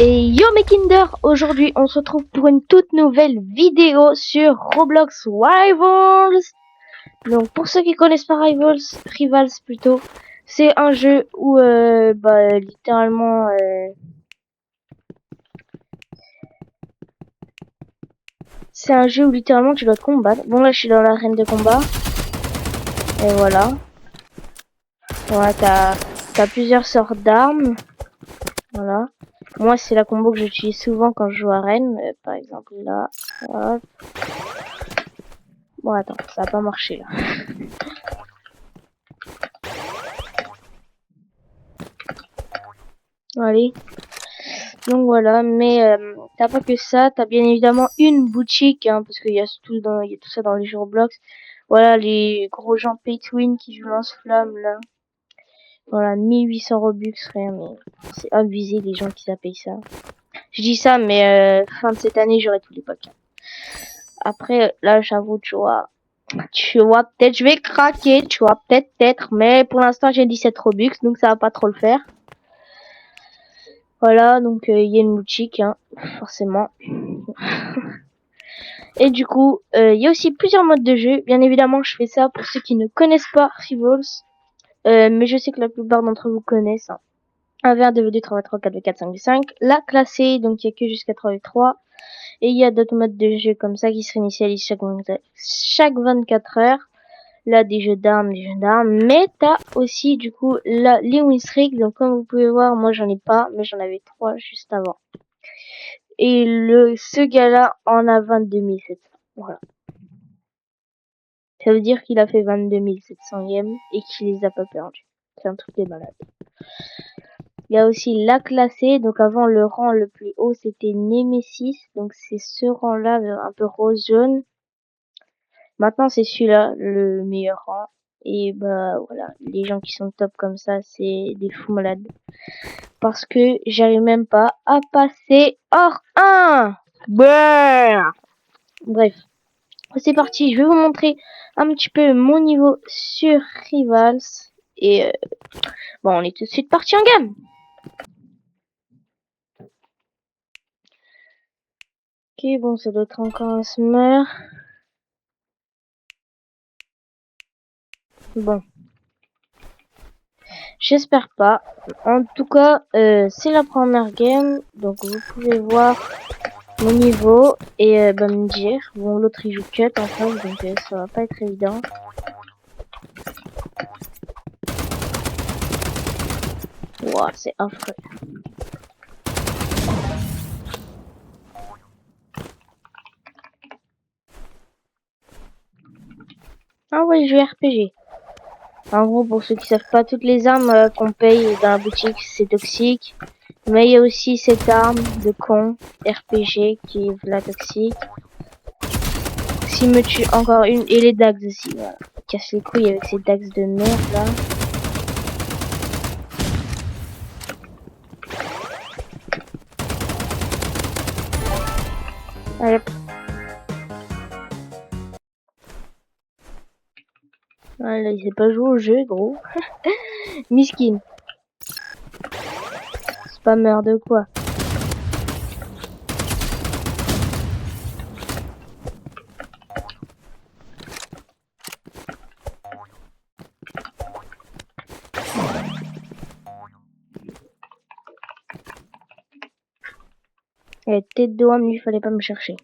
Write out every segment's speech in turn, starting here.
Et yo mes Kinder, aujourd'hui on se retrouve pour une toute nouvelle vidéo sur Roblox Rivals. Donc pour ceux qui connaissent pas Rivals plutôt, c'est un jeu où littéralement c'est un jeu où littéralement tu dois te combattre. Bon là je suis dans l'arène de combat. Et voilà. Voilà, t'as plusieurs sortes d'armes. Voilà. Moi c'est la combo que j'utilise souvent quand je joue à arène. Par exemple là. Hop. Bon attends, ça a pas marché là. Allez. Donc voilà, mais t'as pas que ça, t'as bien évidemment une boutique, hein, parce qu'il y a tout ça dans les jeux Roblox. Voilà, les gros gens pay to win qui jouent lance-flamme là. Voilà, 1800 Robux, rien, mais c'est abusé les gens qui payent ça. Je dis ça, mais fin de cette année, j'aurai tous les packs. Après, là, j'avoue, tu vois, peut-être, je vais craquer, tu vois, peut-être, mais pour l'instant, j'ai 17 Robux, donc ça va pas trop le faire. Voilà, donc il y a une boutique, hein, forcément. Et du coup, il y a aussi plusieurs modes de jeu. Bien évidemment, je fais ça pour ceux qui ne connaissent pas Rivals. Mais je sais que la plupart d'entre vous connaissent. Hein. 1v1, 2v2, 3v3, 4v4, 5v5. La classée, donc il n'y a que jusqu'à 3v3. Et il y a d'autres modes de jeu comme ça qui se réinitialisent chaque 24 heures. Là, des jeux d'armes. Mais t'as aussi, du coup, les win streaks. Donc comme vous pouvez voir, moi j'en ai pas, mais j'en avais 3 juste avant. Et ce gars-là en a 22 700. Voilà. Ça veut dire qu'il a fait 22 700 yens et qu'il les a pas perdus. C'est un truc de malade. Il y a aussi la classée. Donc avant, le rang le plus haut, c'était Nemesis. Donc c'est ce rang-là, un peu rose-jaune. Maintenant, c'est celui-là, le meilleur rang. Et bah voilà, les gens qui sont top comme ça, c'est des fous malades. Parce que j'arrive même pas à passer hors 1. Bref. C'est parti, je vais vous montrer un petit peu mon niveau sur Rivals. Et bon, on est tout de suite parti en gamme. Ok, bon, ça doit être encore un summer. Bon. J'espère pas. En tout cas, c'est la première game. Donc vous pouvez voir mon niveau et me dire. Bon, l'autre il joue cut en fait, donc ça va pas être évident. Wow, c'est affreux. Ah ouais, je vais RPG. En gros, pour ceux qui savent pas, toutes les armes qu'on paye dans la boutique, c'est toxique. Mais il y a aussi cette arme de con, RPG, qui est la toxique. S'il me tue encore une, et les dags aussi, voilà. Il casse les couilles avec ces dags de merde, là. Allez. Voilà, il sait pas jouer au jeu, gros. Miskin. Spammer de quoi? Et tête de homme, lui, fallait pas me chercher.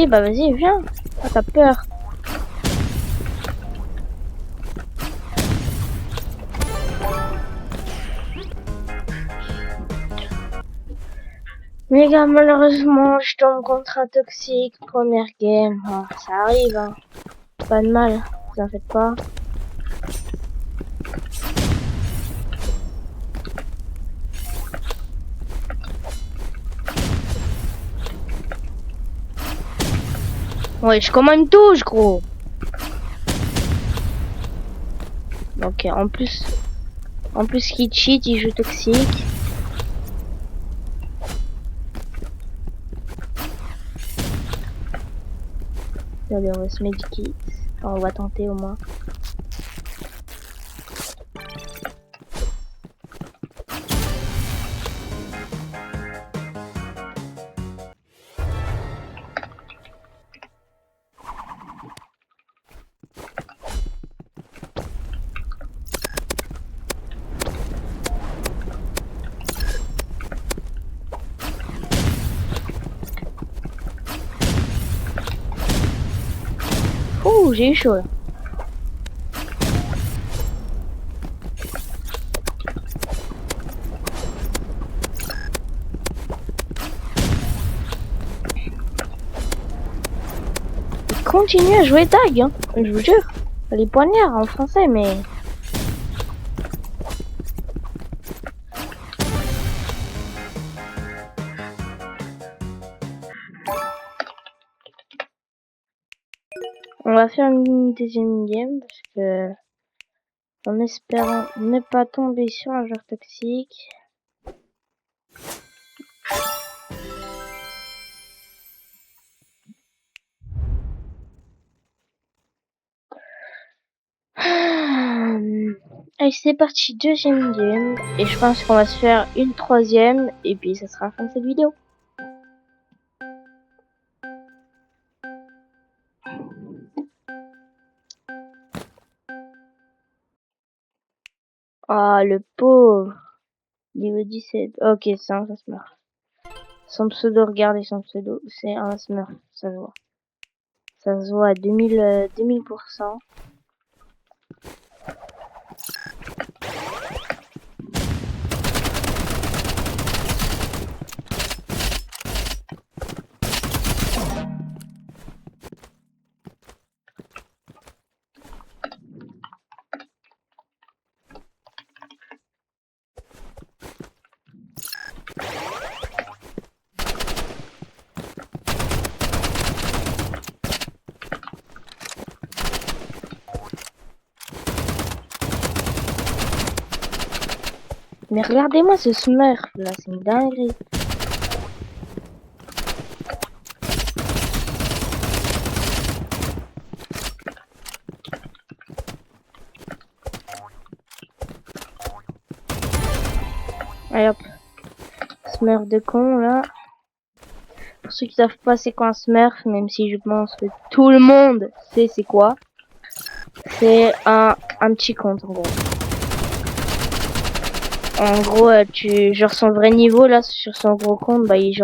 Bah vas-y, viens. Ah, t'as peur. Les gars, malheureusement, je tombe contre un toxique. Première game. Oh, ça arrive, hein. Pas de mal, vous en faites pas. Ouais, comment il me touche, gros? Ok, en plus qu'il cheat, il joue toxique. Allez, on va se medikit. Enfin, on va tenter au moins. Ouh, j'ai eu chaud là. Il continue à jouer tag, hein. Je vous jure. Les poignards en français, mais... On va faire une deuxième game parce que... En espérant ne pas tomber sur un joueur toxique. Allez, c'est parti, deuxième game. Et je pense qu'on va se faire une troisième. Et puis, ça sera la fin de cette vidéo. Ah, le pauvre. Niveau 17. Ok, c'est un smurf. Son pseudo, regardez son pseudo. C'est un smurf, ça se voit. Ça se voit à 2000%. Mais regardez-moi ce smurf là, c'est une dinguerie. Allez hop. Smurf de con là. Pour ceux qui savent pas c'est quoi un smurf, même si je pense que tout le monde sait c'est quoi. C'est un petit compte en gros. En gros, genre son vrai niveau là sur son gros compte, bah il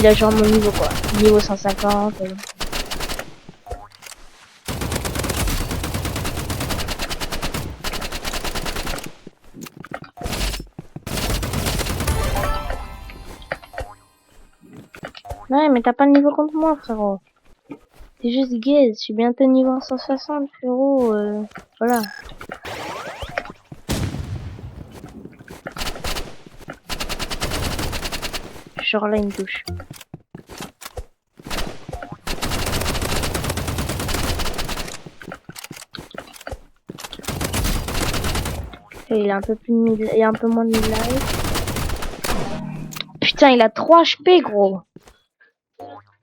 a genre mon niveau quoi. Niveau 150. Ouais, mais t'as pas de niveau contre moi, frérot. T'es juste gaze. Je suis bientôt niveau 160, frérot. Voilà. Genre là, une touche. Et il est un peu plus il y a un peu moins de life. Putain, il a 3 HP, gros.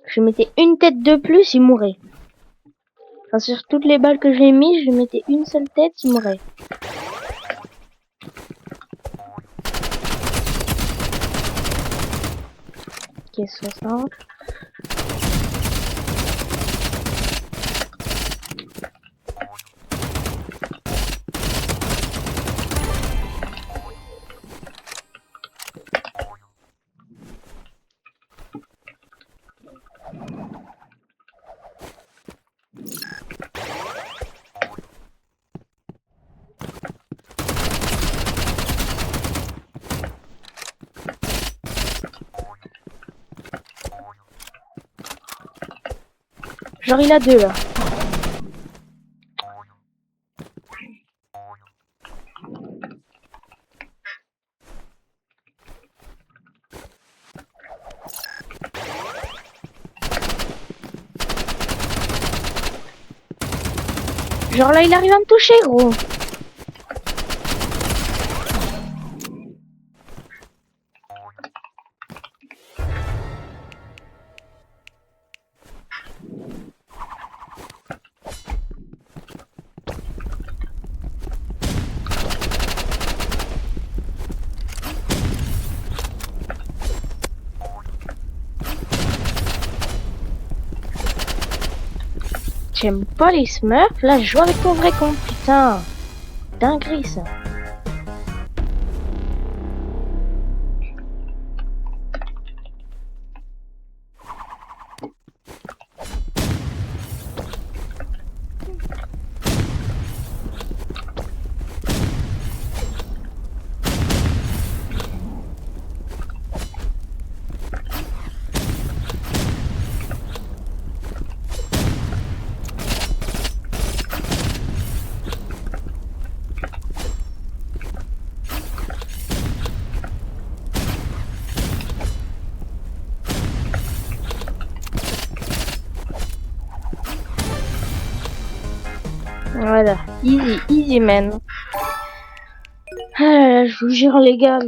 Je mettais une tête de plus, il mourrait. Enfin, sur toutes les balles que j'ai mis, je lui mettais une seule tête, il mourrait. Ok, 60. Genre, il a 2 là. Genre là, il arrive à me toucher, gros. J'aime pas les smurfs. Là, je joue avec ton vrai compte, putain. Dinguerie, ça. Voilà, easy, easy man. Ah là là, je vous jure les gars,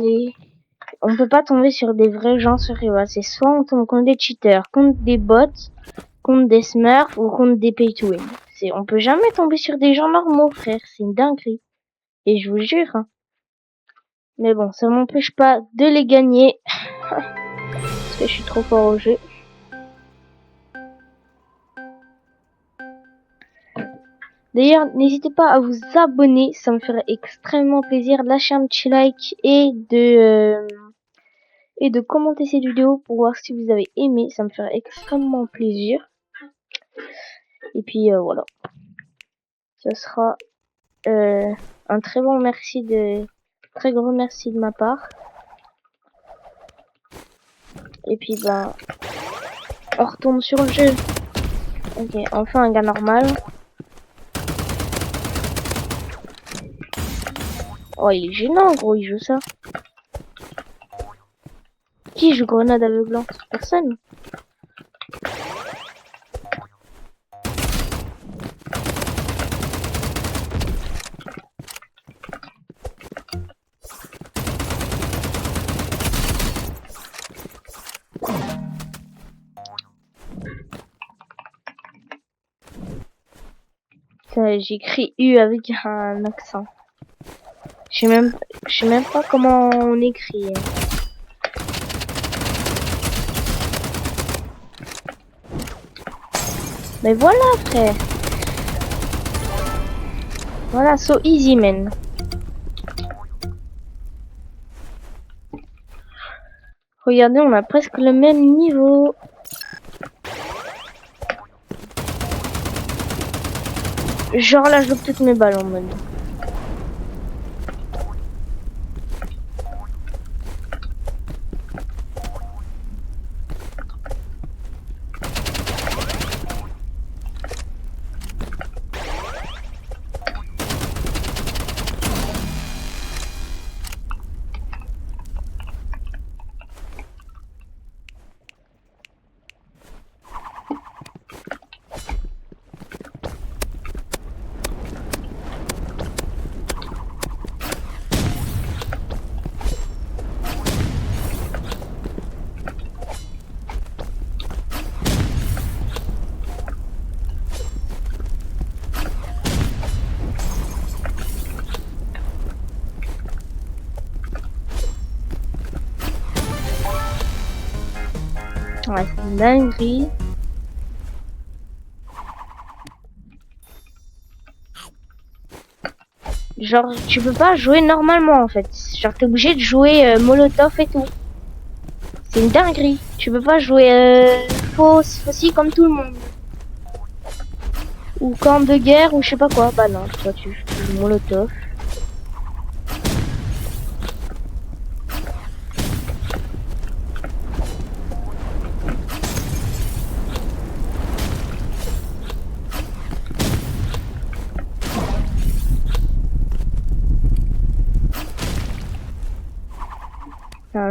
on peut pas tomber sur des vrais gens sur Riva. C'est soit on tombe contre des cheaters, contre des bots, contre des smurfs ou contre des pay to win. On peut jamais tomber sur des gens normaux, frère. C'est une dinguerie. Et je vous jure. Hein. Mais bon, ça m'empêche pas de les gagner. Parce que je suis trop fort au jeu. D'ailleurs, n'hésitez pas à vous abonner, ça me ferait extrêmement plaisir. Lâcher un petit like et de commenter cette vidéo pour voir si vous avez aimé, ça me ferait extrêmement plaisir. Et puis voilà, ce sera un très bon merci très gros merci de ma part. Et puis bah, on retourne sur le jeu. Ok, enfin un gars normal. Oh, il est gênant, gros, il joue ça. Qui joue grenade aveuglante? Personne. J'écris U avec un accent. Je sais même pas comment on écrit. Mais voilà, frère. Voilà, so easy, man. Regardez, on a presque le même niveau. Genre là, je loupe toutes mes balles en mode. Ouais, c'est une dinguerie. Genre, tu peux pas jouer normalement en fait. Genre, t'es obligé de jouer Molotov et tout. C'est une dinguerie. Tu peux pas jouer fausse aussi comme tout le monde. Ou camp de guerre ou je sais pas quoi. Bah non, toi tu joues Molotov.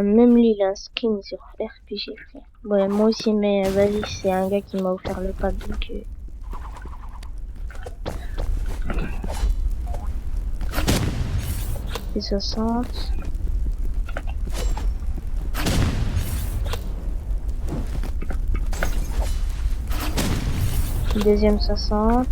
Même lui, il a un skin sur RPG, frère. Ouais, moi aussi, mais vas-y, c'est un gars qui m'a offert le pack, donc... C'est 60. Deuxième 60.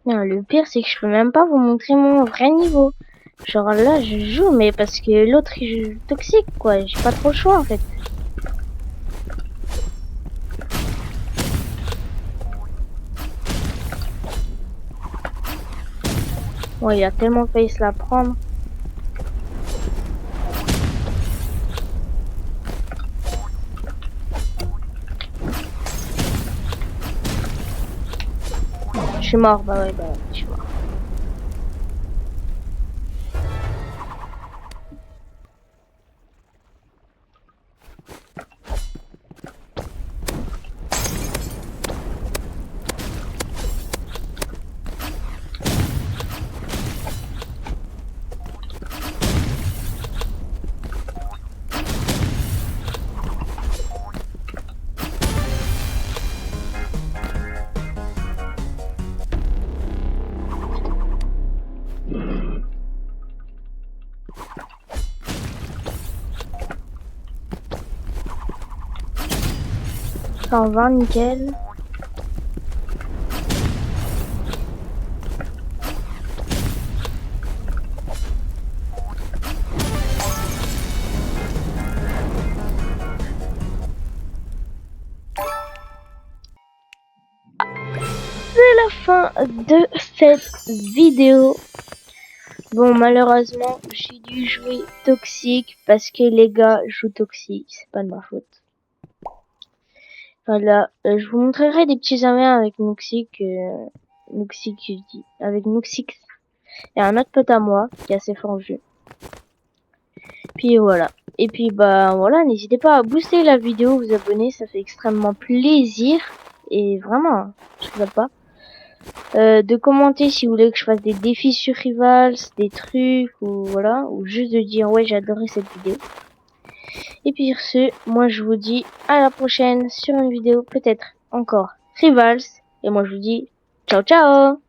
Non, le pire, c'est que je peux même pas vous montrer mon vrai niveau. Genre là, je joue, mais parce que l'autre, il joue toxique, quoi. J'ai pas trop le choix, en fait. Bon, il a tellement failli se la prendre. Je suis mort, bah ouais, je suis mort. Ça en va, nickel. Fin de cette vidéo. Bon, malheureusement, j'ai dû jouer toxique parce que les gars jouent toxique. C'est pas de ma faute. Voilà, je vous montrerai des petits amis avec Nuxic, je dis, avec Nuxix et un autre pote à moi qui est assez fort en jeu. Puis voilà. Et puis bah voilà, n'hésitez pas à booster la vidéo, vous abonner, ça fait extrêmement plaisir. Et vraiment, je sais pas. De commenter si vous voulez que je fasse des défis sur Rivals, des trucs ou voilà, ou juste de dire ouais j'ai adoré cette vidéo. Et puis sur ce, moi je vous dis à la prochaine sur une vidéo peut-être encore Rivals et moi je vous dis ciao ciao.